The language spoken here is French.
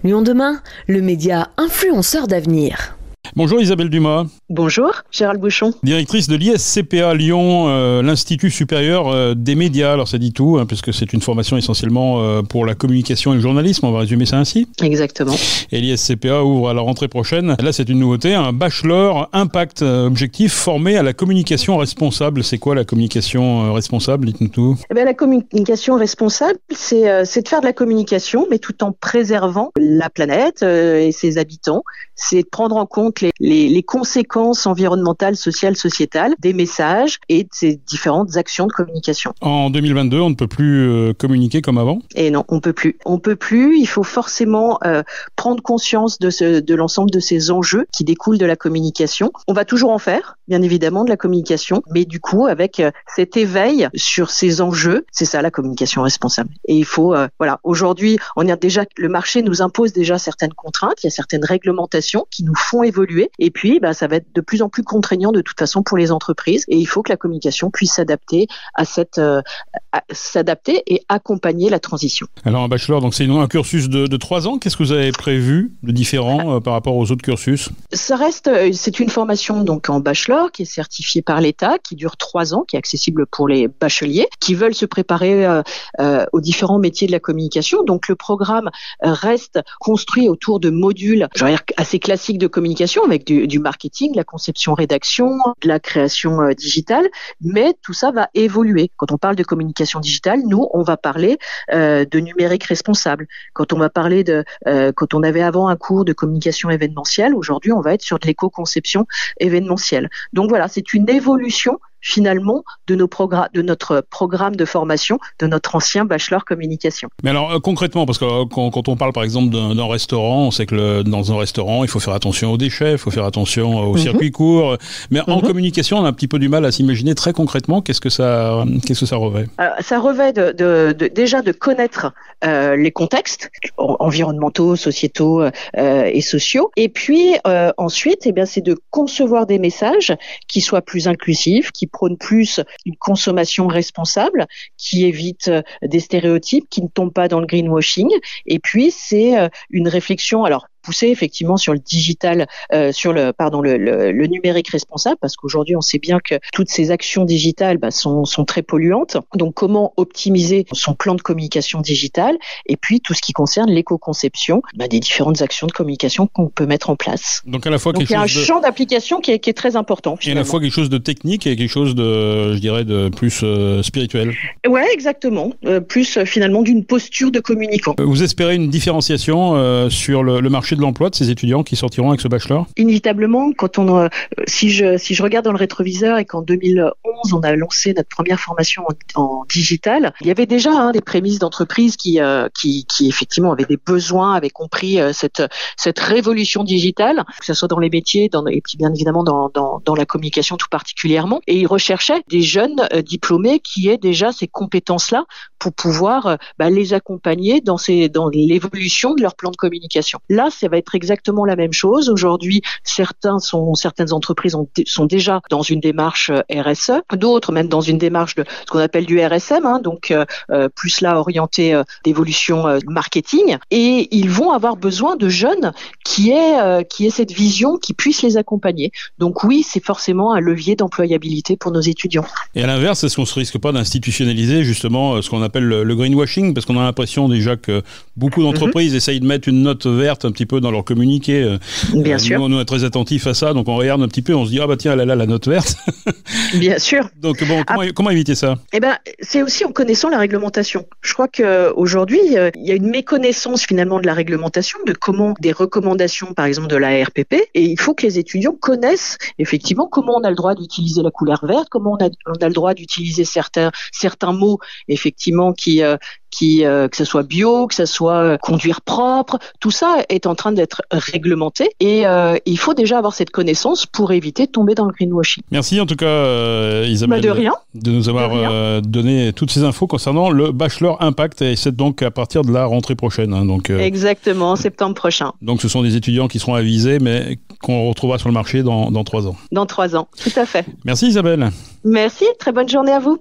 Lyon demain, le média influenceur d'avenir. Bonjour Isabelle Dumas. Bonjour Gérald Bouchon. Directrice de l'ISCPA Lyon, l'Institut supérieur des médias. Alors ça dit tout, puisque c'est une formation essentiellement pour la communication et le journalisme, on va résumer ça ainsi. Exactement. Et l'ISCPA ouvre à la rentrée prochaine. Là c'est une nouveauté, un bachelor impact objectif formé à la communication responsable. C'est quoi la communication responsable? Dites-nous tout. La communication responsable, c'est de faire de la communication, mais tout en préservant la planète et ses habitants. C'est de prendre en compte les conséquences environnementales, sociales, sociétales des messages et de ces différentes actions de communication. En 2022, on ne peut plus communiquer comme avant? Et non, on peut plus. On peut plus. Il faut forcément prendre conscience de l'ensemble de ces enjeux qui découlent de la communication. On va toujours en faire, bien évidemment, de la communication, mais du coup, avec cet éveil sur ces enjeux, c'est ça la communication responsable. Et il faut, aujourd'hui, le marché nous impose déjà certaines contraintes, il y a certaines réglementations qui nous font évoluer, et puis ça va être de plus en plus contraignant de toute façon pour les entreprises, et il faut que la communication puisse s'adapter s'adapter et accompagner la transition. Alors un bachelor, donc c'est un cursus de 3 ans. Qu'est-ce que vous avez prévu de différent par rapport aux autres cursus? C'est une formation donc en bachelor qui est certifiée par l'État, qui dure 3 ans, qui est accessible pour les bacheliers qui veulent se préparer aux différents métiers de la communication. Donc le programme reste construit autour de modules, assez classiques de communication, avec du marketing, la conception-rédaction, de la création digitale, mais tout ça va évoluer. Quand on parle de communication digitale, nous, on va parler de numérique responsable. Quand on va parler quand on avait avant un cours de communication événementielle, aujourd'hui, on va être sur de l'éco-conception événementielle. Donc voilà, c'est une évolution finalement de notre programme de formation, de notre ancien bachelor communication. Mais alors concrètement, parce que quand on parle par exemple d'un restaurant, on sait que dans un restaurant, il faut faire attention aux déchets, il faut faire attention aux circuits courts, mais en communication, on a un petit peu du mal à s'imaginer très concrètement qu'est-ce que ça revêt. Ça revêt déjà de connaître les contextes environnementaux, sociétaux et sociaux, et puis ensuite, c'est de concevoir des messages qui soient plus inclusifs, qui prône plus une consommation responsable, qui évite des stéréotypes, qui ne tombe pas dans le greenwashing. Et puis, c'est une réflexion, poussée effectivement sur le digital, sur le numérique responsable, parce qu'aujourd'hui on sait bien que toutes ces actions digitales sont très polluantes. Donc comment optimiser son plan de communication digitale, et puis tout ce qui concerne l'éco-conception des différentes actions de communication qu'on peut mettre en place. Donc à la fois il y a un champ d'application qui est très important. Et à la fois quelque chose de technique et quelque chose de plus spirituel. Ouais, exactement. Plus finalement d'une posture de communicant. Vous espérez une différenciation sur le marché de l'emploi de ces étudiants qui sortiront avec ce bachelor? Inévitablement, si je regarde dans le rétroviseur et qu'en 2011 on a lancé notre première formation en digital, il y avait déjà des prémices d'entreprises qui effectivement avaient des besoins, avaient compris cette révolution digitale, que ce soit dans les métiers et puis bien évidemment dans la communication tout particulièrement, et ils recherchaient des jeunes diplômés qui aient déjà ces compétences-là pour pouvoir les accompagner dans l'évolution de leur plan de communication. Là, ça va être exactement la même chose. Aujourd'hui, certaines entreprises sont déjà dans une démarche RSE, d'autres même dans une démarche de ce qu'on appelle du RSM, donc plus là orienté d'évolution marketing, et ils vont avoir besoin de jeunes qui aient cette vision, qui puissent les accompagner. Donc oui, c'est forcément un levier d'employabilité pour nos étudiants. Et à l'inverse, est-ce qu'on ne se risque pas d'institutionnaliser justement ce qu'on appelle le greenwashing, parce qu'on a l'impression déjà que beaucoup d'entreprises essayent de mettre une note verte un petit peu dans leur communiqué. Bien sûr. Nous, on est très attentifs à ça, donc on regarde un petit peu, on se dit tiens, elle a la note verte. Bien sûr. Donc comment éviter ça? C'est aussi en connaissant la réglementation. Je crois qu'aujourd'hui, il y a une méconnaissance finalement de la réglementation, des recommandations par exemple de la RPP, et il faut que les étudiants connaissent effectivement comment on a le droit d'utiliser la couleur verte, comment on a le droit d'utiliser certains mots effectivement que ce soit bio, que ce soit conduire propre, tout ça est en train d'être réglementé, et il faut déjà avoir cette connaissance pour éviter de tomber dans le greenwashing. Merci en tout cas Isabelle de nous avoir donné toutes ces infos concernant le bachelor impact, et c'est donc à partir de la rentrée prochaine. Exactement, en septembre prochain. Donc ce sont des étudiants qui seront avisés mais qu'on retrouvera sur le marché dans 3 ans. Dans 3 ans, tout à fait. Merci Isabelle. Merci, très bonne journée à vous.